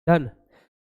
Done.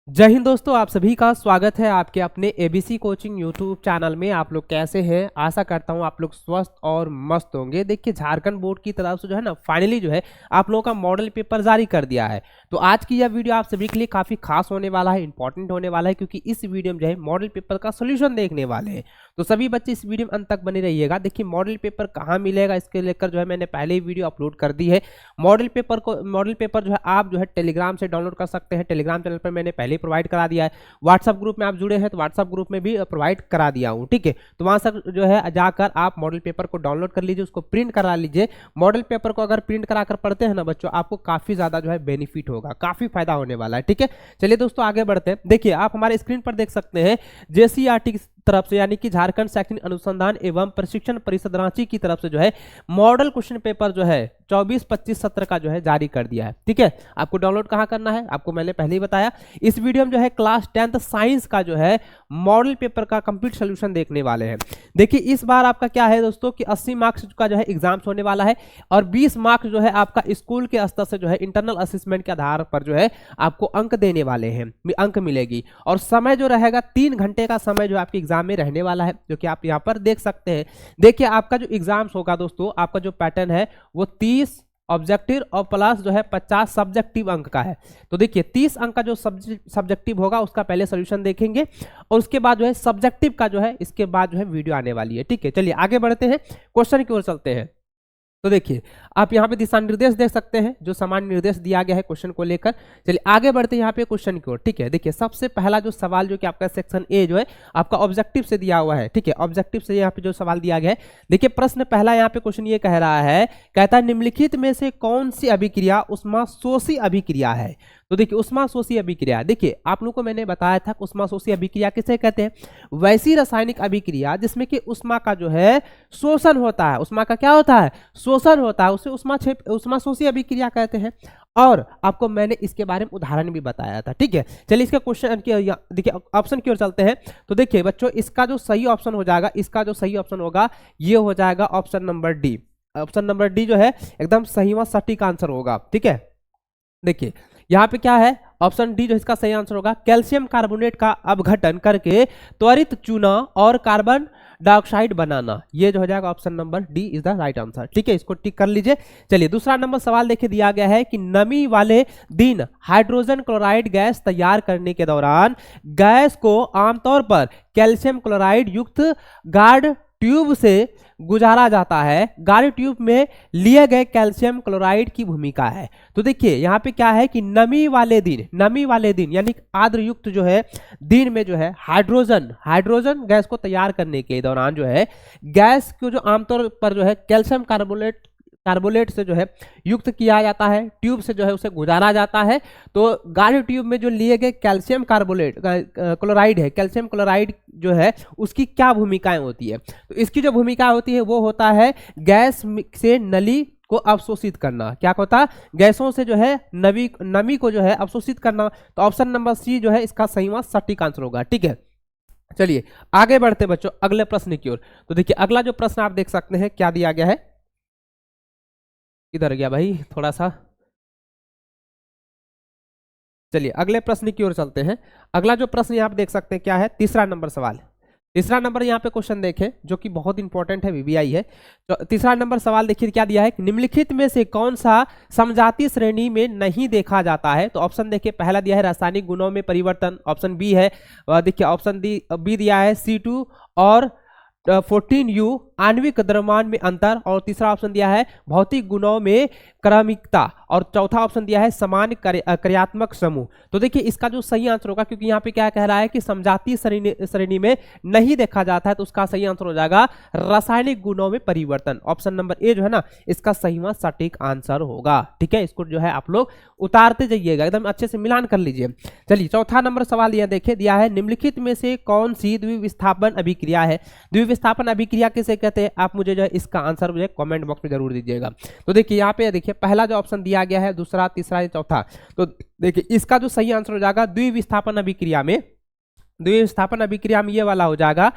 जय हिंद दोस्तों, आप सभी का स्वागत है आपके अपने एबीसी कोचिंग यूट्यूब चैनल में। आप लोग कैसे हैं? आशा करता हूं आप लोग स्वस्थ और मस्त होंगे। देखिए, झारखंड बोर्ड की तरफ से जो है ना, फाइनली जो है आप लोगों का मॉडल पेपर जारी कर दिया है। तो आज की यह वीडियो आप सभी के लिए काफ़ी खास होने वाला है, इंपॉर्टेंट होने वाला है, क्योंकि इस वीडियो में जो है मॉडल पेपर का सोल्यूशन देखने वाले हैं। तो सभी बच्चे इस वीडियो में अंत तक बने रहिएगा। देखिए, मॉडल पेपर कहाँ मिलेगा इसके लेकर जो है मैंने पहले ही वीडियो अपलोड कर दी है। मॉडल पेपर जो है आप जो है टेलीग्राम से डाउनलोड कर सकते हैं। टेलीग्राम चैनल पर मैंने पहले ही प्रोवाइड करा दिया है। व्हाट्सएप ग्रुप में आप जुड़े हैं तो व्हाट्सएप ग्रुप में भी प्रोवाइड करा दिया हूँ, ठीक है। तो वहां से जो है जाकर आप मॉडल पेपर को डाउनलोड कर लीजिए, उसको प्रिंट करा लीजिए। मॉडल पेपर को अगर प्रिंट करा कर पढ़ते हैं ना बच्चों, आपको काफी ज्यादा जो है बेनिफिट होगा, काफी फायदा होने वाला है, ठीक है। चलिए दोस्तों आगे बढ़ते हैं। देखिए, आप हमारे स्क्रीन पर देख सकते हैं जेसीईआरटी की तरफ से, यानी कि झारखंड शैक्षणिक अनुसंधान एवं प्रशिक्षण परिषद रांची की तरफ से जो है मॉडल क्वेश्चन पेपर जो है 24-25 सत्र का जो है जारी कर दिया है, ठीक है। आपको डाउनलोड कहां करना है आपको मैंने पहले ही बताया। इस वीडियो में जो है क्लास 10th साइंस का जो है मॉडल पेपर का कंप्लीट सोल्यूशन देखने वाले हैं। देखिए, इस बार आपका क्या है दोस्तों कि 80 मार्क्स का जो है एग्जाम्स होने वाला है और 20 मार्क्स जो है आपका स्कूल के स्तर से जो है इंटरनल असेसमेंट के आधार पर जो है आपको अंक देने वाले हैं, अंक मिलेगी। और समय जो रहेगा 3 घंटे का समय जो आपके एग्जाम में रहने वाला है, जो कि आप यहां पर देख सकते हैं। देखिए, आपका जो एग्जाम्स होगा दोस्तों, आपका जो पैटर्न है वो 30 ऑब्जेक्टिव और प्लस जो है 50 सब्जेक्टिव अंक का है। तो देखिए, 30 अंक का जो सब्जेक्टिव होगा उसका पहले सोल्यूशन देखेंगे और उसके बाद जो है सब्जेक्टिव का जो है इसके बाद जो है वीडियो आने वाली है, ठीक है। चलिए आगे बढ़ते हैं, क्वेश्चन की ओर चलते हैं। तो देखिए, आप यहाँ पे दिशा निर्देश देख सकते हैं, जो सामान्य निर्देश दिया गया है क्वेश्चन को लेकर। चलिए आगे बढ़ते हैं यहाँ पे क्वेश्चन की ओर, ठीक है। देखिए, सबसे पहला जो सवाल जो कि आपका सेक्शन ए जो है आपका ऑब्जेक्टिव से दिया हुआ है, ठीक है। ऑब्जेक्टिव से यहाँ पे जो सवाल दिया गया है, देखिए प्रश्न पहला यहाँ पे क्वेश्चन ये कह रहा है, कहता है निम्नलिखित में से कौन सी अभिक्रिया उष्माशोषी अभिक्रिया है। तो देखिए, उष्माशोषी अभिक्रिया, देखिए आप लोगों को मैंने बताया था उष्माशोषी अभिक्रिया किसे कहते हैं। वैसी रासायनिक अभिक्रिया जिसमें कि उष्मा का जो है शोषण होता है। उष्मा का क्या होता है? शोषण होता है, उसे उष्माशोषी अभिक्रिया कहते हैं। और आपको मैंने इसके बारे में उदाहरण भी बताया था, ठीक है। चलिए इसका क्वेश्चन देखिए ऑप्शन की ओर चलते हैं। तो देखिए बच्चों, इसका जो सही ऑप्शन हो जाएगा, इसका जो सही ऑप्शन होगा ये हो जाएगा option number D. Option number D जो है एकदम सही व सटीक आंसर होगा, ठीक है। देखिए यहाँ पे क्या है, ऑप्शन डी जो इसका सही आंसर होगा, कैल्शियम कार्बोनेट का अपघटन करके त्वरित चूना और कार्बन डाइऑक्साइड बनाना। ये जो हो जाएगा option number D is the right answer, ठीक है। इसको टिक कर लीजिए। चलिए दूसरा नंबर सवाल देखिए, दिया गया है कि नमी वाले दिन हाइड्रोजन क्लोराइड गैस तैयार करने के दौरान गैस को आमतौर पर कैल्शियम क्लोराइड युक्त गार्ड ट्यूब से गुजारा जाता है। गार्ड ट्यूब में लिए गए कैल्शियम क्लोराइड की भूमिका है। तो देखिए यहाँ पे क्या है कि नमी वाले दिन यानी आर्द्र युक्त जो है दिन में जो है हाइड्रोजन गैस को तैयार करने के दौरान जो है गैस को जो आमतौर पर जो है कैल्शियम कार्बोनेट से जो है युक्त किया जाता है, ट्यूब से जो है उसे गुजारा जाता है। तो गार्ड ट्यूब में जो लिए गए कैल्शियम क्लोराइड है, कैल्शियम क्लोराइड जो है उसकी क्या भूमिकाएं होती है। तो इसकी जो भूमिका होती है वो होता है गैस से नली को अवशोषित करना। क्या होता है? गैसों से जो है नमी को जो है अवशोषित करना। तो ऑप्शन नंबर सी जो है इसका सही व सटीक आंसर होगा, ठीक है। चलिए आगे बढ़ते बच्चों अगले प्रश्न की ओर। तो देखिए अगला जो प्रश्न आप देख सकते हैं क्या दिया गया है, इधर गया भाई थोड़ा सा। चलिए अगले प्रश्न की ओर चलते हैं। अगला जो प्रश्न यहाँ पे देख सकते हैं क्या है, तीसरा नंबर सवाल। तीसरा नंबर यहाँ पे क्वेश्चन देखें जो कि बहुत इंपॉर्टेंट है, वीवीआई है। तो तीसरा नंबर सवाल देखिए क्या दिया है, निम्नलिखित में से कौन सा समजातीय श्रेणी में नहीं देखा जाता है। तो ऑप्शन देखिए, पहला दिया है रासायनिक गुणों में परिवर्तन, ऑप्शन बी है। देखिए ऑप्शन बी दिया है C2 और 14U आणविक द्रव्यमान में अंतर, और तीसरा ऑप्शन दिया है भौतिक गुणों में क्रमिकता, और चौथा ऑप्शन दिया है समान कार्यात्मक समूह। तो देखिए इसका जो सही आंसर होगा, क्योंकि यहाँ पे क्या कह रहा है कि समजातीय श्रेणी में नहीं देखा जाता है, तो उसका सही आंसर हो जाएगा रासायनिक गुणों में परिवर्तन। ऑप्शन नंबर ए जो है ना इसका सही व सटीक आंसर होगा, ठीक है। इसको जो है आप लोग उतारते जाइएगा, एकदम अच्छे से मिलान कर लीजिए। चलिए चौथा नंबर सवाल यह देखिए, दिया है निम्नलिखित में से कौन सी द्विविस्थापन अभिक्रिया है। द्विविस्थापन अभिक्रिया किसे कहते हैं, आप मुझे जो है इसका आंसर मुझे कमेंट बॉक्स में जरूर दीजिएगा। तो देखिए यहाँ पे देखिए पहला जो ऑप्शन दिया गया है, दूसरा, तीसरा या चौथा। तो देखिए इसका जो सही आंसर हो जाएगा द्विविस्थापन अभिक्रिया में ये वाला हो जाएगा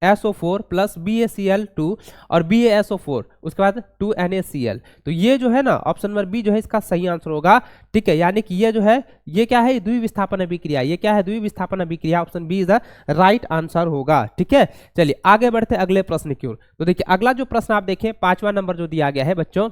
SO4 प्लस BaCl2 और BaSO4 उसके बाद 2NaCl। तो ये जो है ना ऑप्शन नंबर बी जो है इसका सही आंसर होगा। ठीक है, यानी कि ये जो है ये क्या है, द्विविस्थापन अभिक्रिया। ये क्या है, द्विविस्थापन अभिक्रिया। Option B is the right answer होगा। ठीक है, चलिए आगे बढ़ते अगले प्रश्न की ओर। तो देखिए अगला जो प्रश्न आप देखें 5वां नंबर जो दिया गया है बच्चों,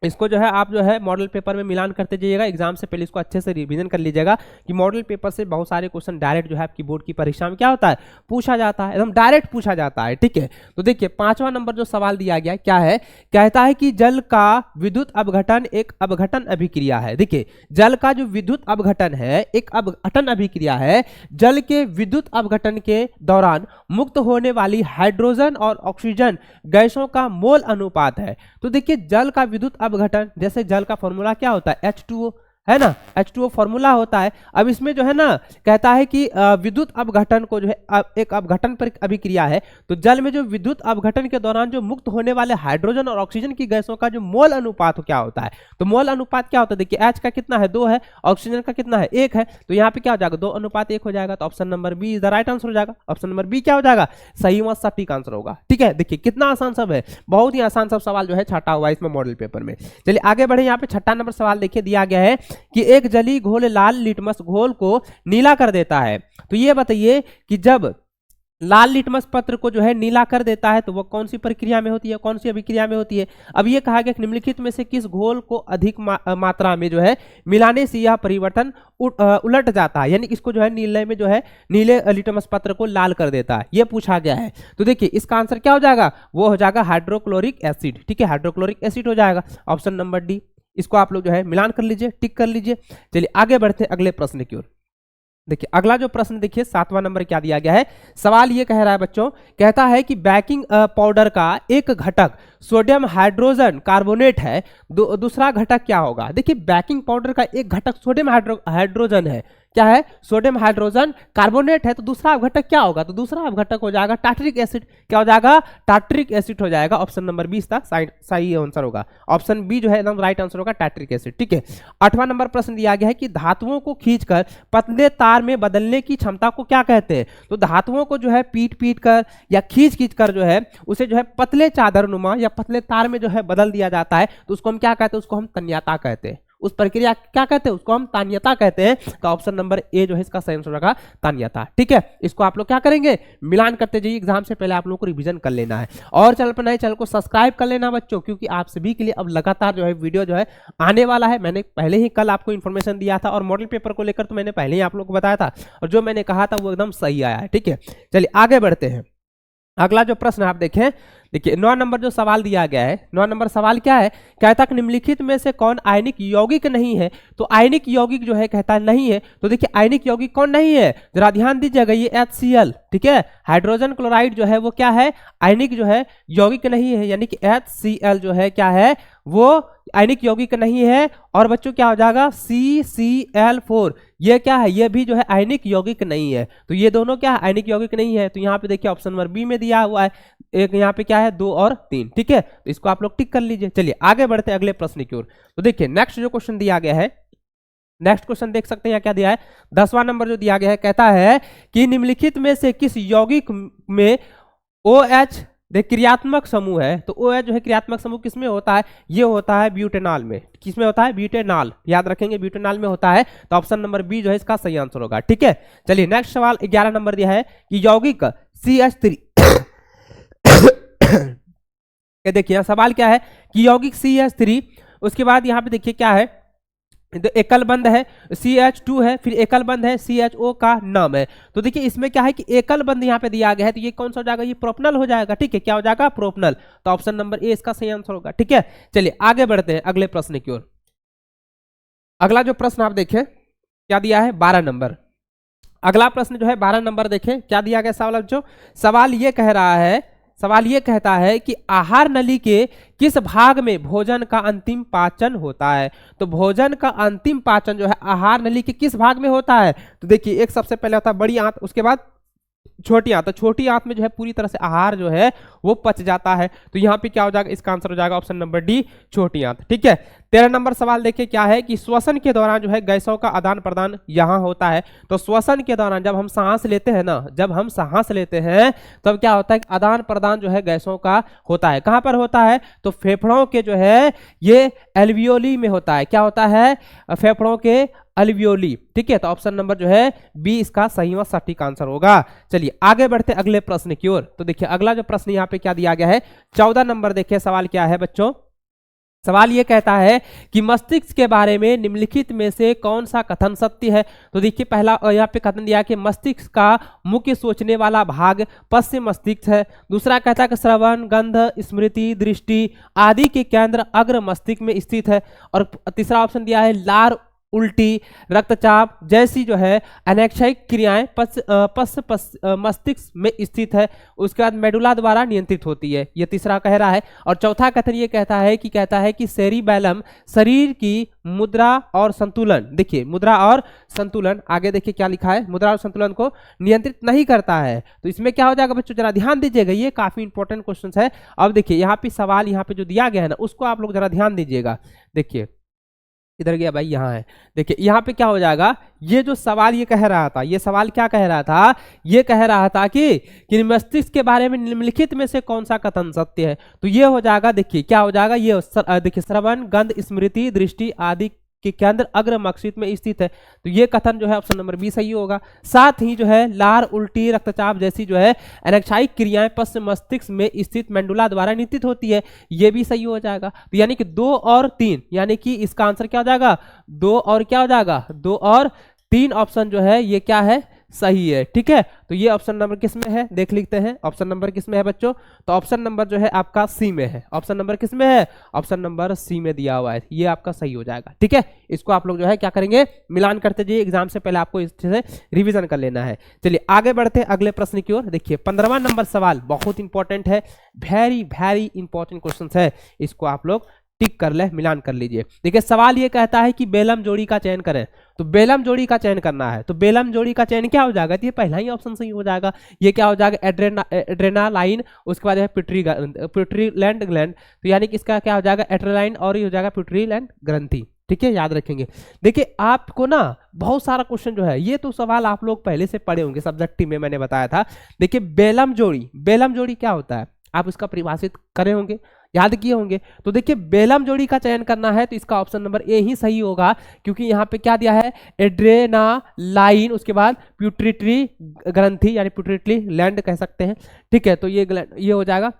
इसको जो है आप जो है मॉडल पेपर में मिलान करते जाइएगा। एग्जाम से पहले इसको अच्छे से रिवीजन कर लीजिएगा कि मॉडल पेपर से बहुत सारे क्वेश्चन डायरेक्ट जो है आपकी बोर्ड की परीक्षा में क्या होता है, पूछा जाता है, एकदम डायरेक्ट पूछा जाता है। ठीक है, तो देखिए 5वां नंबर जो सवाल दिया गया क्या है, कहता है कि जल का विद्युत अपघटन एक अपघटन अभिक्रिया है। देखिए जल का जो विद्युत अपघटन है एक अपघटन अभिक्रिया है। जल के विद्युत अपघटन के दौरान मुक्त होने वाली हाइड्रोजन और ऑक्सीजन गैसों का मोल अनुपात है। तो देखिए जल का विद्युत अपघटन, जैसे जल का फॉर्मूला क्या होता है, H2O है ना, H2O फॉर्मूला होता है। अब इसमें जो है ना कहता है कि विद्युत अपघटन को जो है एक अपघटन पर अभिक्रिया है। तो जल में जो विद्युत अपघटन के दौरान जो मुक्त होने वाले हाइड्रोजन और ऑक्सीजन की गैसों का जो मोल अनुपात क्या होता है, तो मोल अनुपात क्या होता है, देखिए H का कितना है 2 है, ऑक्सीजन का कितना है 1 है। तो यहाँ पे क्या हो जाएगा 2:1 हो जाएगा। तो option number B is the right answer हो जाएगा। ऑप्शन नंबर बी क्या हो जाएगा, सही व सटीक आंसर होगा। ठीक है, देखिए कितना आसान सब है, बहुत ही आसान सब सवाल जो है छटा हुआ है इसमें मॉडल पेपर में। चलिए आगे बढ़े, यहाँ पे 6वां नंबर सवाल देखिए दिया गया है कि एक जलीय घोल लाल लिटमस घोल को नीला कर देता है। तो ये बताइए कि जब लाल लिटमस पत्र को जो है नीला कर देता है तो वो कौन सी प्रक्रिया में होती है, कौन सी अभिक्रिया में होती है। अब ये कहा गया कि निम्नलिखित में से किस घोल को अधिक मात्रा में जो है मिलाने से यह परिवर्तन उलट जाता है, यानी इसको जो है नीले में जो है नीले लिटमस पत्र को लाल कर देता है, ये पूछा गया है। तो देखिए इसका आंसर क्या हो जाएगा, वो हो जाएगा हाइड्रोक्लोरिक एसिड। ठीक है, हाइड्रोक्लोरिक एसिड हो जाएगा। ऑप्शन नंबर डी, इसको आप लोग जो है मिलान कर लीजिए, टिक कर लीजिए। चलिए आगे बढ़ते हैं अगले प्रश्न की ओर। देखिए अगला जो प्रश्न देखिए 7वां नंबर क्या दिया गया है। सवाल ये कह रहा है बच्चों, कहता है कि बेकिंग पाउडर का एक घटक सोडियम हाइड्रोजन कार्बोनेट है, दूसरा घटक क्या होगा। देखिए बेकिंग पाउडर का एक घटक सोडियम हाइड्रोजन है, क्या है, सोडियम हाइड्रोजन कार्बोनेट है। तो दूसरा अपघटक क्या होगा, तो दूसरा अपघटक हो जाएगा टार्ट्रिक एसिड। क्या हो जाएगा, टार्ट्रिक एसिड हो जाएगा। ऑप्शन नंबर बी इसका सही आंसर होगा। ऑप्शन बी जो है एकदम राइट आंसर होगा, टार्ट्रिक एसिड। ठीक है, 8वां नंबर प्रश्न दिया गया है कि धातुओं को खींचकर पतले तार में बदलने की क्षमता को क्या कहते हैं। तो धातुओं को जो है पीट कर या खींच कर जो है उसे जो है पतले चादरनुमा या पतले तार में जो है बदल दिया जाता है। तो उसको हम क्या कहते हैं, उसको हम तन्यता कहते हैं। उस प्रक्रिया क्या कहते हैं, उसको हम तान्यता कहते हैं। तो ऑप्शन नंबर ए जो है इसका सही आंसर होगा तान्यता। ठीक है, इसको आप लोग क्या करेंगे, मिलान करते जाइए। एग्जाम से पहले आप लोगों को रिवीजन कर लेना है और चैनल पर नए चैनल को सब्सक्राइब कर लेना बच्चों, क्योंकि आप सभी के लिए अब लगातार जो है वीडियो जो है आने वाला है। मैंने पहले ही कल आपको इन्फॉर्मेशन दिया था और मॉडल पेपर को लेकर तो मैंने पहले ही आप लोग को बताया था और जो मैंने कहा था वो एकदम सही आया है। ठीक है, चलिए आगे बढ़ते हैं। अगला जो प्रश्न आप देखें, देखिए 9 नंबर जो सवाल दिया गया है, 9 नंबर सवाल क्या है, कहता है कि निम्नलिखित में से कौन आयनिक यौगिक नहीं है। तो आयनिक यौगिक जो है कहता है नहीं है। तो देखिए आयनिक यौगिक कौन नहीं है, जरा ध्यान दीजिएगा, ये HCl। ठीक है, हाइड्रोजन क्लोराइड जो है वो क्या है, आयनिक जो है यौगिक नहीं है, यानी कि HCl जो है क्या है, वो आयनिक यौगिक नहीं है। और बच्चों क्या हो जाएगा, CCl4, ये क्या है, ये भी जो है आयनिक यौगिक नहीं है। तो ये दोनों क्या है, आयनिक यौगिक नहीं है। तो यहाँ पे देखिए ऑप्शन नंबर बी में दिया हुआ है, एक यहाँ पे क्या है 2 और 3। ठीक है, तो इसको आप लोग टिक कर लीजिए। चलिए आगे बढ़ते हैं अगले प्रश्न की ओर। तो देखिए नेक्स्ट जो क्वेश्चन दिया गया है, नेक्स्ट क्वेश्चन देख सकते हैं क्या दिया है, 10वां नंबर जो दिया गया है, कहता है कि निम्नलिखित में से किस यौगिक में OH देख क्रियात्मक समूह है। तो OH जो है क्रियात्मक समूह किसमें होता है, ये होता है ब्यूटेनॉल में। किसमें होता है, ब्यूटेनॉल, याद रखेंगे ब्यूटेनॉल में होता है। तो ऑप्शन नंबर बी जो है इसका सही आंसर होगा। ठीक है, चलिए नेक्स्ट सवाल 11 नंबर दिया है कि यौगिक CH3 देखिए सवाल क्या है कि यौगिक CH3, उसके बाद यहाँ पे देखिए क्या है, तो एकल बंध है CH2 है, फिर एकल बंध है CHO का नाम है। तो देखिए इसमें क्या है कि एकल बंध यहाँ पे दिया गया है, तो ये कौन सा हो जाएगा, ये प्रोपनल हो जाएगा। ठीक है, क्या हो जाएगा, प्रोपनल। तो ऑप्शन नंबर ए इसका सही आंसर होगा। ठीक है, चलिए आगे बढ़ते हैं अगले प्रश्न की ओर। अगला जो प्रश्न आप देखें क्या दिया है, 12 नंबर। अगला प्रश्न जो है 12 नंबर देखें क्या दिया गया सवाल जो, सवाल ये कह रहा है, सवाल ये कहता है कि आहार नली के किस भाग में भोजन का अंतिम पाचन होता है। तो भोजन का अंतिम पाचन जो है आहार नली के किस भाग में होता है। तो देखिए एक सबसे पहले होता है बड़ी आंत, उसके बाद छोटी आंत। तो छोटी आंत में जो है पूरी तरह से आहार जो है वो पच जाता है। तो यहाँ पे क्या हो जाएगा, इसका आंसर हो जाएगा ऑप्शन नंबर डी, छोटी आंत। ठीक है, 13 नंबर सवाल देखिए क्या है कि श्वसन के दौरान जो है गैसों का आदान प्रदान यहाँ होता है। तो श्वसन के दौरान जब हम सांस लेते हैं ना, जब हम सांस लेते हैं तब क्या होता है, आदान प्रदान जो है गैसों का होता है। कहाँ पर होता है, तो फेफड़ों के जो है ये एल्वियोली में होता है। क्या होता है, फेफड़ों के अल्वियोली। ठीक है, तो ऑप्शन नंबर जो है बी इसका सही व सटीक आंसर होगा। चलिए आगे बढ़ते अगले प्रश्न की ओर। तो देखिए अगला जो प्रश्न यहाँ पे क्या दिया गया है, 14 नंबर। देखिए सवाल क्या है बच्चों, सवाल ये कहता है कि मस्तिष्क के बारे में निम्नलिखित में से कौन सा कथन सत्य है। तो देखिए पहला यहाँ पे कथन दिया कि मस्तिष्क का मुख्य सोचने वाला भाग पश्चिम मस्तिष्क है। दूसरा कहता है कि श्रवण, गंध, स्मृति, दृष्टि आदि के केंद्र अग्र मस्तिष्क में स्थित है। और तीसरा ऑप्शन दिया है लार, उल्टी, रक्तचाप जैसी जो है अनैच्छिक क्रियाएं मस्तिष्क में स्थित है। उसके बाद मेडुला द्वारा नियंत्रित होती है, ये तीसरा कह रहा है। और चौथा कथन ये कहता है कि सेरिबैलम शरीर की मुद्रा और संतुलन, देखिए मुद्रा और संतुलन, आगे देखिए क्या लिखा है, मुद्रा और संतुलन को नियंत्रित नहीं करता है। तो इसमें क्या हो जाएगा बच्चों, जरा ध्यान दीजिएगा, ये काफी इंपॉर्टेंट क्वेश्चन है। अब देखिए यहाँ पे सवाल यहाँ पे जो दिया गया है ना, उसको आप लोग जरा ध्यान दीजिएगा। देखिए इधर गया भाई, यहाँ है। देखिए यहाँ पे क्या हो जाएगा, ये जो सवाल ये कह रहा था, ये सवाल क्या कह रहा था, ये कह रहा था कि मस्तिष्क के बारे में निम्नलिखित में से कौन सा कथन सत्य है। तो ये हो जाएगा, देखिए क्या हो जाएगा, ये देखिए श्रवण, गंध, स्मृति, दृष्टि आदि के केंद्र अग्र मस्तिष्क में स्थित है। तो ये कथन जो है ऑप्शन नंबर बी सही होगा। साथ ही जो है लार, उल्टी, रक्तचाप जैसी जो है अनैच्छिक क्रियाएं पश्चिम मस्तिष्क में स्थित मेडुला द्वारा नियंत्रित होती है, ये भी सही हो जाएगा। तो यानी कि 2 और 3, यानी कि इसका आंसर क्या हो जाएगा, 2 और क्या हो जाएगा, 2 और 3 ऑप्शन जो है ये क्या है, सही है। ठीक है, तो ये ऑप्शन नंबर किस में है, देख लिखते हैं ऑप्शन नंबर किस में है बच्चों। तो ऑप्शन नंबर जो है आपका सी में है। ऑप्शन नंबर किस में है, ऑप्शन नंबर सी में दिया हुआ है, ये आपका सही हो जाएगा। ठीक है, इसको आप लोग जो है क्या करेंगे, मिलान करते जाइए, एग्जाम से पहले आपको इससे से रिवीजन कर लेना है। चलिए आगे बढ़ते हैं अगले प्रश्न की ओर। देखिए 15वां नंबर सवाल बहुत इंपॉर्टेंट है, वेरी वेरी इंपॉर्टेंट क्वेश्चन है, इसको आप लोग टिक कर ले, मिलान कर लीजिए। देखिए सवाल ये कहता है कि बेलम जोड़ी का चयन करें। तो बेलम जोड़ी का चयन करना है, तो बेलम जोड़ी का चयन क्या हो जाएगा, तो ये पहला ही ऑप्शन सही हो जाएगा। ये क्या हो जाएगा, एड्रेनालाइन, उसके बाद है पिट्यूटरीलैंड ग्लैंड। तो यानी कि इसका क्या हो जाएगा, एड्रेनालाइन, और ये हो जाएगा पिट्यूटरीलैंड ग्रंथि। ठीक है, याद रखेंगे। देखिए आपको ना बहुत सारा क्वेश्चन जो है, ये तो सवाल आप लोग पहले से पढ़े होंगे, सब्जेक्टिव में मैंने बताया था। देखिए बेलम जोड़ी क्या होता है, आप इसका परिभाषित करे होंगे, याद किए होंगे। तो देखिए बेलम जोड़ी का चयन करना है, तो इसका ऑप्शन नंबर ए ही सही होगा, क्योंकि यहाँ पे क्या दिया है, एड्रेनालाइन, उसके बाद पिट्यूटरी ग्रंथि यानी पिट्यूटरी लैंड कह सकते हैं। ठीक है, तो ये हो जाएगा,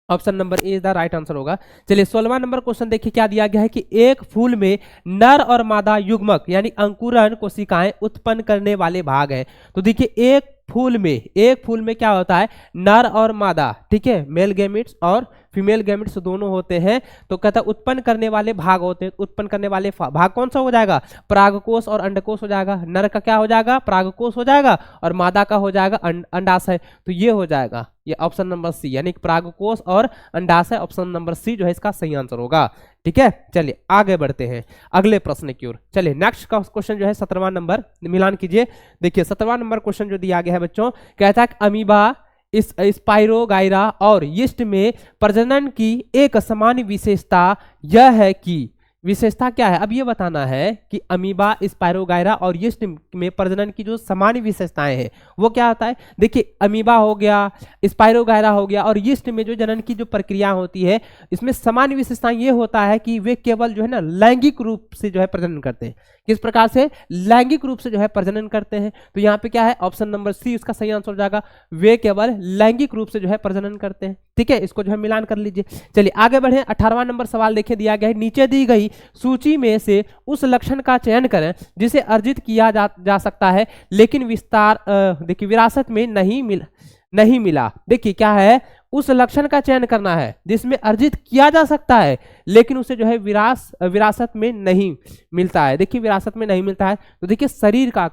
option number A is the right answer होगा। चलिए 16वां नंबर क्वेश्चन देखिए क्या दिया गया है कि एक फूल में नर और मादा युग्मक यानी अंकुरन कोशिकाएं उत्पन्न करने वाले भाग हैं। तो देखिए एक फूल में क्या होता है, नर और मादा, ठीक है, मेल गैमेट्स और फीमेल गैमेट्स दोनों होते हैं। तो कहता है उत्पन्न करने वाले भाग होते हैं, उत्पन्न करने वाले भाग कौन सा हो जाएगा, परागकोश और अंडकोश हो जाएगा। नर का क्या हो जाएगा, परागकोश हो जाएगा, और मादा का हो जाएगा अंडाशय। तो ये हो जाएगा, ये ऑप्शन नंबर सी, यानी परागकोश और अंडाशय, ऑप्शन नंबर सी जो है इसका सही आंसर होगा। ठीक है, चलिए आगे बढ़ते हैं अगले प्रश्न की ओर। चलिए नेक्स्ट का क्वेश्चन जो है 17वां नंबर, मिलान कीजिए। देखिए 17वां नंबर क्वेश्चन जो दिया गया है बच्चों, कहता है कि अमीबा, इस स्पाइरोगाइरा और यीस्ट में प्रजनन की एक सामान्य विशेषता यह है कि, विशेषता क्या है, अब ये बताना है कि अमीबा, स्पाइरोगाइरा और यीस्ट में प्रजनन की जो सामान्य विशेषताएं हैं वो क्या होता है। देखिए अमीबा हो गया, स्पाइरोगाइरा हो गया और यीस्ट में जो जनन की जो प्रक्रिया होती है, इसमें सामान्य विशेषताएं ये होता है कि वे केवल जो है ना लैंगिक रूप से जो है प्रजनन करते हैं। किस प्रकार से, लैंगिक रूप से जो है प्रजनन करते हैं। तो यहाँ पे क्या है, ऑप्शन नंबर सी उसका सही आंसर हो जाएगा, वे केवल लैंगिक रूप से जो है प्रजनन करते हैं। ठीक है, इसको जो है मिलान कर लीजिए। चलिए आगे बढ़े, 18वां नंबर सवाल देखिए दिया गया है, नीचे दी गई सूची में से उस लक्षण का चयन करें जिसे अर्जित किया जा सकता है लेकिन देखिए विरासत में नहीं मिला। देखिए क्या है, उस लक्षण का चयन करना है जिसमें अर्जित किया जा सकता है लेकिन उसे जो है विरासत में नहीं मिलता है। देखिए विरासत में नहीं मिलता है, तो देखिए शरीर का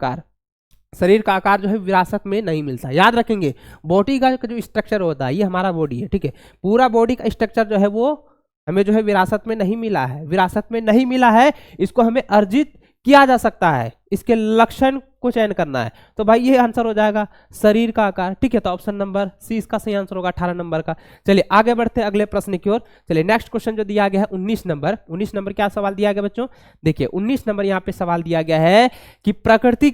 आकार जो है विरासत में नहीं मिलता। याद रखेंगे बॉडी का जो स्ट्रक्चर होता है, ये हमारा बॉडी है, ठीक है, पूरा बॉडी का स्ट्रक्चर जो है वो हमें जो है विरासत में नहीं मिला है, इसको हमें अर्जित किया जा सकता है। इसके लक्षण को चयन करना है, तो भाई ये आंसर हो जाएगा शरीर का आकार। ठीक है, तो ऑप्शन नंबर सी इसका सही आंसर होगा 18 नंबर का। चलिए आगे बढ़ते हैं अगले प्रश्न की ओर। चलिए नेक्स्ट क्वेश्चन जो दिया गया है 19 नंबर, 19 नंबर क्या सवाल दिया गया बच्चों, देखिए 19 नंबर यहाँ पे सवाल दिया गया है कि प्रकृति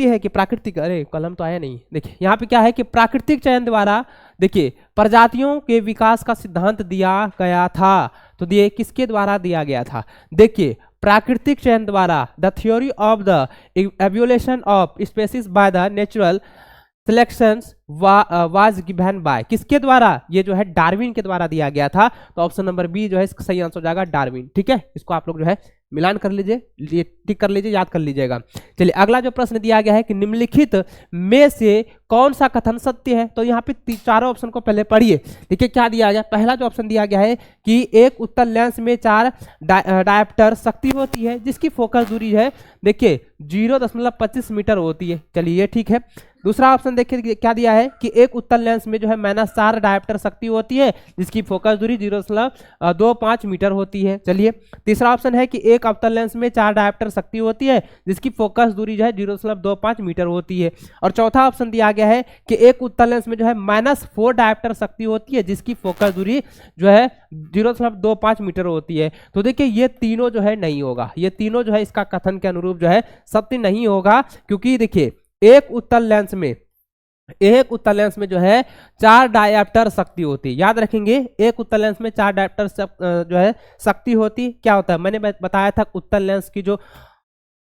है कि प्राकृतिक, अरे कलम तो आया नहीं, देखिए यहाँ पे क्या है कि प्राकृतिक चयन द्वारा देखिए प्रजातियों के विकास का सिद्धांत दिया गया था। तो दिए किसके द्वारा दिया गया था, देखिए प्राकृतिक चयन द्वारा, the theory of the evolution of species by the natural selections was given by, किसके द्वारा, ये जो है डार्विन के द्वारा दिया गया था। तो ऑप्शन नंबर बी जो है इसका सही आंसर हो जाएगा डार्विन। ठीक है, इसको आप लोग जो है मिलान कर लीजिए, टिक कर लीजिए, याद कर लीजिएगा। चलिए अगला जो प्रश्न दिया गया है कि निम्नलिखित में से कौन सा कथन सत्य है। तो यहाँ पे चारों ऑप्शन को पहले पढ़िए। देखिए क्या दिया गया, पहला जो ऑप्शन दिया गया है कि एक उत्तल लेंस में 4 डायप्टर शक्ति होती है जिसकी फोकस दूरी है देखिए 0.25 मीटर होती है। चलिए ये ठीक है। दूसरा ऑप्शन देखिए क्या दिया है कि एक उत्तल लेंस में जो है -4 डायप्टर शक्ति होती है जिसकी फोकस दूरी 0.25 मीटर होती है। चलिए तीसरा ऑप्शन है कि एक अवतल लेंस में 4 डायप्टर शक्ति होती है जिसकी फोकस दूरी जो है 0.25 मीटर होती है। और चौथा ऑप्शन दिया गया है कि एक उत्तल लेंस में जो है -4 डायप्टर शक्ति होती है जिसकी फोकस दूरी जो है 0.25 मीटर होती है। तो देखिए ये तीनों जो है नहीं होगा, ये तीनों जो है इसका कथन के अनुरूप जो है सत्य नहीं होगा, क्योंकि देखिए एक उत्तल लेंस में जो है 4 डायप्टर शक्ति होती है। याद रखेंगे एक उत्तल लेंस में 4 डायप्टर जो है शक्ति होती, क्या होता है मैंने बताया था, उत्तल लेंस की जो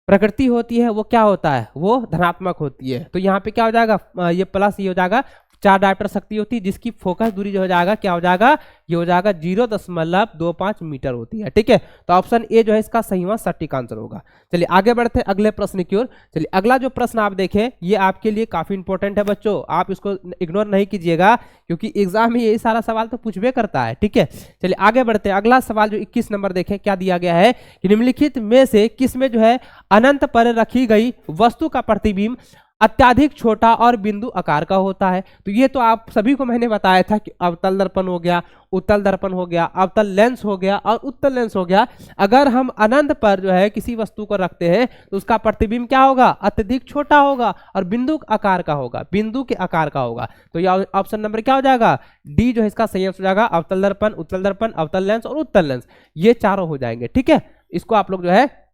प्रकृति होती है वो क्या होता है, वो धनात्मक होती है। तो यहाँ पे क्या हो जाएगा, ये प्लस ये हो जाएगा, 4 डायप्टर शक्ति होती है जिसकी फोकस दूरी जो हो जाएगा क्या हो जाएगा, ये हो जाएगा 0.25 मीटर होती है। ठीक है, तो ऑप्शन ए जो है इसका सही व सटीक आंसर होगा। चलिए आगे बढ़ते हैं अगले प्रश्न की ओर। चलिए अगला जो प्रश्न आप देखें ये आपके लिए काफी इंपॉर्टेंट है बच्चों, आप इसको इग्नोर नहीं कीजिएगा क्योंकि एग्जाम में यही सारा सवाल तो पूछबे करता है। ठीक है, चलिए आगे बढ़ते हैं। अगला सवाल जो 21 नंबर देखें क्या दिया गया है कि निम्नलिखित में से किस में जो है अनंत पर रखी गई वस्तु का प्रतिबिंब अत्याधिक छोटा और बिंदु आकार का होता है। तो ये तो आप सभी को मैंने बताया था कि अवतल दर्पण हो गया, उत्तल दर्पण हो गया, अवतल लेंस हो गया और उत्तल लेंस हो गया। अगर हम अनंत पर जो है किसी वस्तु को रखते हैं तो उसका प्रतिबिंब क्या होगा, अत्यधिक छोटा होगा और बिंदु आकार का होगा, बिंदु के आकार का होगा। तो यह ऑप्शन नंबर क्या हो जाएगा, डी जो है इसका सही आंसर हो जाएगा। अवतल दर्पण, उत्तल दर्पण, अवतल लेंस और उत्तल लेंस, ये चारों हो जाएंगे। ठीक है, इसको आप लोग जो है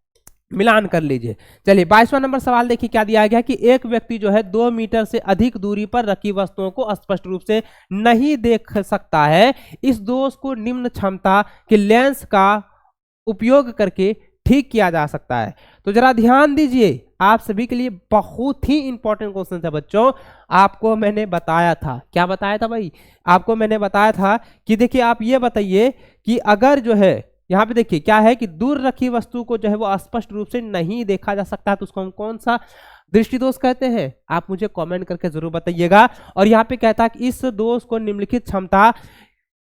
मिलान कर लीजिए। चलिए 22वां नंबर सवाल देखिए क्या दिया गया कि एक व्यक्ति जो है 2 मीटर से अधिक दूरी पर रखी वस्तुओं को स्पष्ट रूप से नहीं देख सकता है। इस दोष को निम्न क्षमता के लेंस का उपयोग करके ठीक किया जा सकता है। तो जरा ध्यान दीजिए, आप सभी के लिए बहुत ही इंपॉर्टेंट क्वेश्चन है बच्चों। आपको मैंने बताया था, क्या बताया था भाई, आपको मैंने बताया था कि देखिए आप ये बताइए कि अगर जो है यहाँ पे देखिए क्या है कि दूर रखी वस्तु को जो है वो स्पष्ट रूप से नहीं देखा जा सकता, तो उसको हम कौन सा दृष्टि दोष कहते हैं, आप मुझे कमेंट करके जरूर बताइएगा। और यहाँ पे कहता है कि इस दोष को निम्नलिखित क्षमता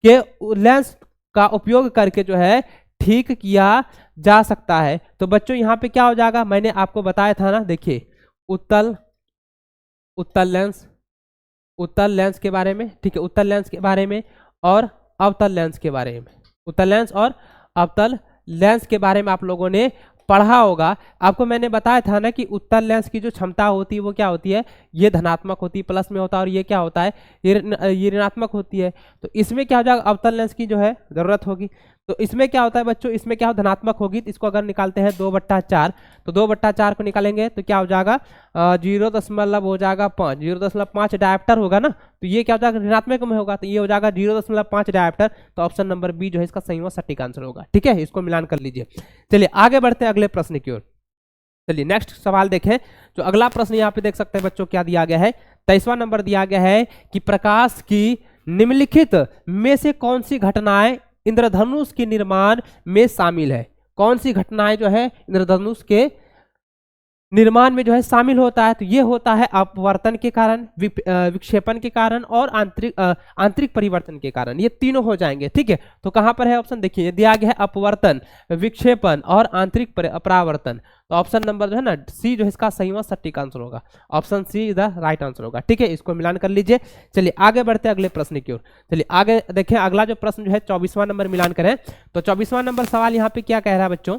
के लेंस का उपयोग करके जो है ठीक किया जा सकता है। तो बच्चों यहाँ पे क्या हो जाएगा, मैंने आपको बताया था ना, देखिए उत्तल लेंस के बारे में, ठीक है, उत्तल लेंस के बारे में और अवतल लेंस के बारे में, उत्तल लेंस और अवतल लेंस के बारे में आप लोगों ने पढ़ा होगा। आपको मैंने बताया था ना कि उत्तल लेंस की जो क्षमता होती है वो क्या होती है, ये धनात्मक होती है, प्लस में होता है, और ये क्या होता है, ये ऋणात्मक होती है। तो इसमें क्या हो जाएगा, अवतल लेंस की जो है जरूरत होगी। तो इसमें क्या होता है बच्चों, इसमें क्या हो, धनात्मक होगी। तो इसको अगर निकालते हैं 2/4, तो 2/4 को निकालेंगे तो क्या हो जाएगा, 0.5 डायप्टर होगा ना, तो ये क्या हो जाएगा, ऋणात्मक में होगा, तो ये हो जाएगा 0.5 डायप्टर। तो ऑप्शन नंबर बी जो है इसका सही व सटीक आंसर होगा। ठीक है, इसको मिलान कर लीजिए। चलिए आगे बढ़ते हैं अगले प्रश्न की ओर। चलिए नेक्स्ट सवाल देखें। जो अगला प्रश्न यहाँ पे देख सकते हैं बच्चों क्या दिया गया है, 23वां नंबर दिया गया है कि प्रकाश की निम्नलिखित में से कौन सी घटनाएं इंद्रधनुष के निर्माण में शामिल है। कौन सी घटनाएं जो है इंद्रधनुष के निर्माण में जो है शामिल होता है, तो ये होता है अपवर्तन के कारण, विक्षेपण के कारण और आंतरिक परिवर्तन के कारण, ये तीनों हो जाएंगे। ठीक है, तो कहां पर है ऑप्शन, देखिए ये दिया गया है अपवर्तन, विक्षेपण और आंतरिक परावर्तन। तो ऑप्शन नंबर जो है ना सी जो है इसका सही व सटीक आंसर होगा। Option C is the right answer होगा। ठीक है, इसको मिलान कर लीजिए। चलिए आगे बढ़ते हैं अगले प्रश्न की ओर। चलिए आगे देखें, अगला जो प्रश्न जो है 24वां नंबर मिलान करें। तो 24वां नंबर सवाल यहाँ पे क्या कह रहा है बच्चों,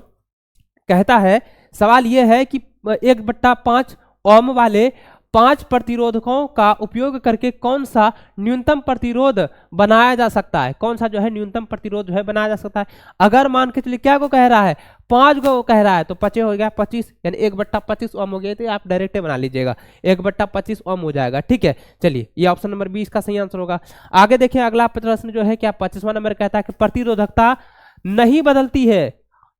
कहता है सवाल ये है कि 1/5 ओम वाले 5 प्रतिरोधकों का उपयोग करके कौन सा न्यूनतम प्रतिरोध बनाया जा सकता है, कौन सा जो है न्यूनतम प्रतिरोध जो है बनाया जा सकता है। अगर मान के चलिए क्या को कह रहा है, 5 को कह रहा है, तो 5 हो गया 25 यानी 1/25 ओम हो गया, तो आप डायरेक्ट बना लीजिएगा 1/25 ओम हो जाएगा। ठीक है, चलिए ये ऑप्शन नंबर 20 का सही आंसर होगा। आगे देखिए अगला प्रश्न जो है क्या 25वां नंबर कहता है कि प्रतिरोधकता नहीं बदलती है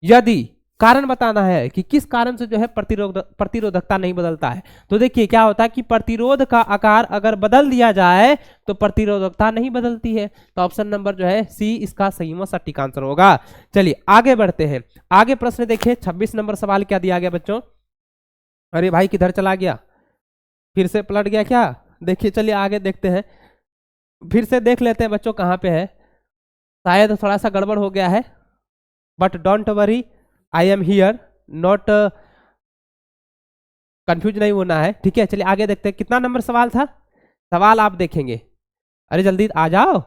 यदि, कारण बताना है कि किस कारण से जो है प्रतिरोधकता नहीं बदलता है। तो देखिए क्या होता है कि प्रतिरोध का आकार अगर बदल दिया जाए तो प्रतिरोधकता नहीं बदलती है। तो ऑप्शन नंबर जो है सी इसका सही व सटीक आंसर होगा। चलिए आगे बढ़ते हैं। आगे प्रश्न देखिए 26 नंबर सवाल क्या दिया गया बच्चों। अरे भाई किधर चला गया, फिर से पलट गया क्या। देखिए चलिए आगे देखते हैं, फिर से देख लेते हैं बच्चों कहाँ पे है। शायद थोड़ा सा गड़बड़ हो गया है, but don't worry, I am here, not confuse नहीं होना है। ठीक है, चलिए आगे देखते हैं कितना नंबर सवाल था। सवाल आप देखेंगे, अरे जल्दी आ जाओ,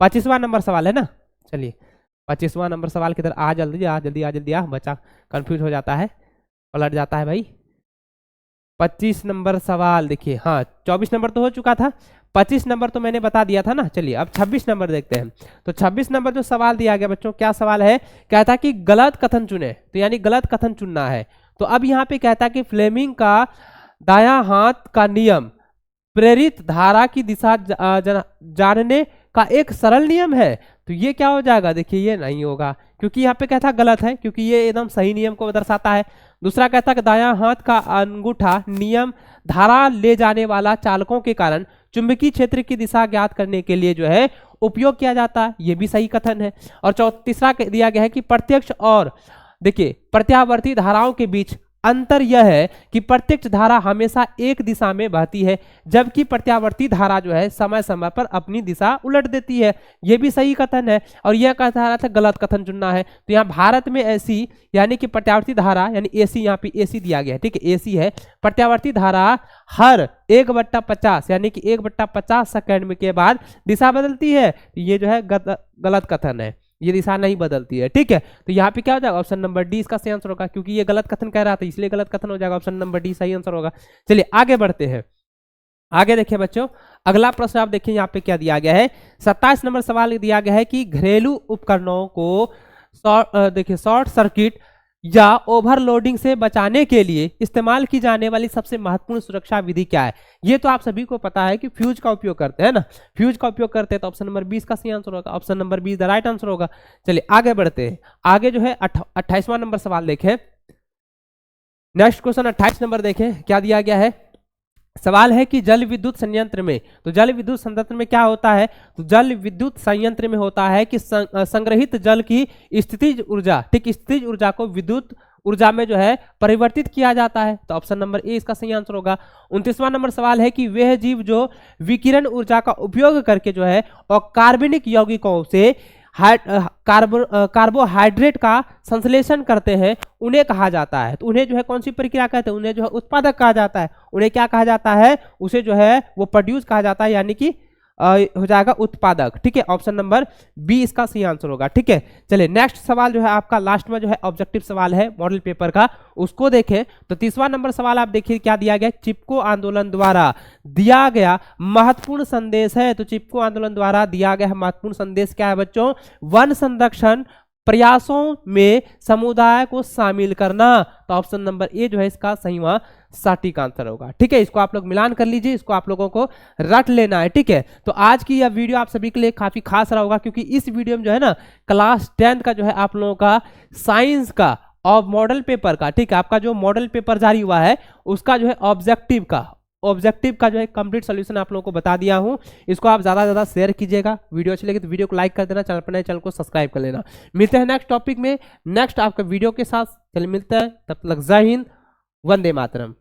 25वां नंबर सवाल है ना। चलिए 25वां नंबर सवाल किधर, आ जल्दी आ जल्दी आ जल्दी आ, बच्चा कंफ्यूज हो जाता है, पलट जाता है भाई। 25 नंबर सवाल देखिए, हाँ 24 नंबर तो हो चुका था, 25 नंबर तो मैंने बता दिया था ना। चलिए अब 26 नंबर देखते हैं। तो 26 नंबर जो सवाल दिया गया बच्चों, क्या सवाल है, कहता है कि गलत कथन चुने, तो यानी गलत कथन चुनना है। तो अब यहाँ पे कहता है कि फ्लेमिंग का दायां हाथ का नियम प्रेरित धारा की दिशा जानने का एक सरल नियम है। तो ये क्या हो जाएगा, देखिए ये नहीं होगा, क्योंकि यहाँ पे कहता गलत है, क्योंकि ये एकदम सही नियम को दर्शाता है। दूसरा कहता है कि दायां हाथ का अंगूठा नियम धारा ले जाने वाला चालकों के कारण चुंबकीय क्षेत्र की दिशा ज्ञात करने के लिए जो है उपयोग किया जाता है, ये भी सही कथन है। और तीसरा दिया गया है कि प्रत्यक्ष और देखिए प्रत्यावर्ती धाराओं के बीच अंतर यह है कि प्रत्यक्ष धारा हमेशा एक दिशा में बहती है, जबकि प्रत्यावर्ती धारा जो है समय समय पर अपनी दिशा उलट देती है, यह भी सही कथन है। और यह कहा रहा था गलत कथन चुनना है। तो यहाँ भारत में ऐसी यानी कि प्रत्यावर्ती धारा यानी एसी, यहाँ पे एसी दिया गया है, ठीक है एसी है, प्रत्यावर्ती धारा हर 1/50 यानी कि 1/50 सेकंड के बाद दिशा बदलती है। ये जो है गलत कथन है, ये दिशा नहीं बदलती है। ठीक है, तो यहाँ पे क्या हो जाएगा, ऑप्शन नंबर डी इसका सही आंसर होगा, क्योंकि ये गलत कथन कह रहा था इसलिए गलत कथन हो जाएगा, ऑप्शन नंबर डी सही आंसर होगा। चलिए आगे बढ़ते हैं। आगे देखिए बच्चों, अगला प्रश्न आप देखिए यहाँ पे क्या दिया गया है। 27 नंबर सवाल दिया गया है कि घरेलू उपकरणों को देखिए शॉर्ट सर्किट या ओवरलोडिंग से बचाने के लिए इस्तेमाल की जाने वाली सबसे महत्वपूर्ण सुरक्षा विधि क्या है। ये तो आप सभी को पता है कि फ्यूज का उपयोग करते हैं ना, फ्यूज का उपयोग करते हैं, तो ऑप्शन नंबर 20 का सही आंसर होगा, option number 20 the right answer होगा। चलिए आगे बढ़ते हैं। आगे जो है 28वां नंबर सवाल देखें। नेक्स्ट क्वेश्चन 28 नंबर देखें क्या दिया गया है। सवाल है कि जल विद्युत संयंत्र में, तो जल विद्युत संयंत्र में क्या होता है, तो जल विद्युत संयंत्र में होता है कि संग्रहित जल की स्थितिज ऊर्जा, ठीक स्थितिज ऊर्जा को विद्युत ऊर्जा में जो है परिवर्तित किया जाता है। तो ऑप्शन नंबर ए इसका सही आंसर होगा। 29वां नंबर सवाल है कि वह जीव जो विकिरण ऊर्जा का उपयोग करके जो है और कार्बनिक यौगिकों से कार्बोहाइड्रेट का संश्लेषण करते हैं उन्हें कहा जाता है। तो उन्हें जो है कौन सी प्रक्रिया कहते हैं, उन्हें जो है उत्पादक कहा जाता है। उन्हें क्या कहा जाता है, उसे जो है वो प्रोड्यूस कहा जाता है, यानी कि हो जाएगा उत्पादक। ठीक है, ऑप्शन नंबर बी इसका सही आंसर होगा। ठीक है, चलिए नेक्स्ट सवाल जो है आपका लास्ट में जो है ऑब्जेक्टिव सवाल है मॉडल पेपर का, उसको देखें। तो 30वां नंबर सवाल आप देखिए क्या दिया गया, चिपको आंदोलन द्वारा दिया गया महत्वपूर्ण संदेश है। तो चिपको आंदोलन द्वारा दिया गया महत्वपूर्ण संदेश क्या है बच्चों, वन संरक्षण प्रयासों में समुदाय को शामिल करना। तो ऑप्शन नंबर ए जो है इसका सही वहां सटीक आंसर होगा। ठीक है, इसको आप लोग मिलान कर लीजिए, इसको आप लोगों को रट लेना है। ठीक है, तो आज की यह वीडियो आप सभी के लिए काफी खास रहा होगा, क्योंकि इस वीडियो में जो है ना क्लास 10th का जो है आप लोगों का साइंस का और मॉडल पेपर का, ठीक है आपका जो मॉडल पेपर जारी हुआ है उसका जो है ऑब्जेक्टिव का जो है कंप्लीट सोल्यूशन आप लोगों को बता दिया हूं। इसको आप ज्यादा से ज्यादा शेयर कीजिएगा, वीडियो अच्छी लगी तो वीडियो को लाइक कर देना, चैनल पर नए चैनल को सब्सक्राइब कर लेना। मिलते हैं नेक्स्ट टॉपिक में, नेक्स्ट आपका वीडियो के साथ। चलिए मिलते हैं, तब तक जय हिंद, वंदे मातरम।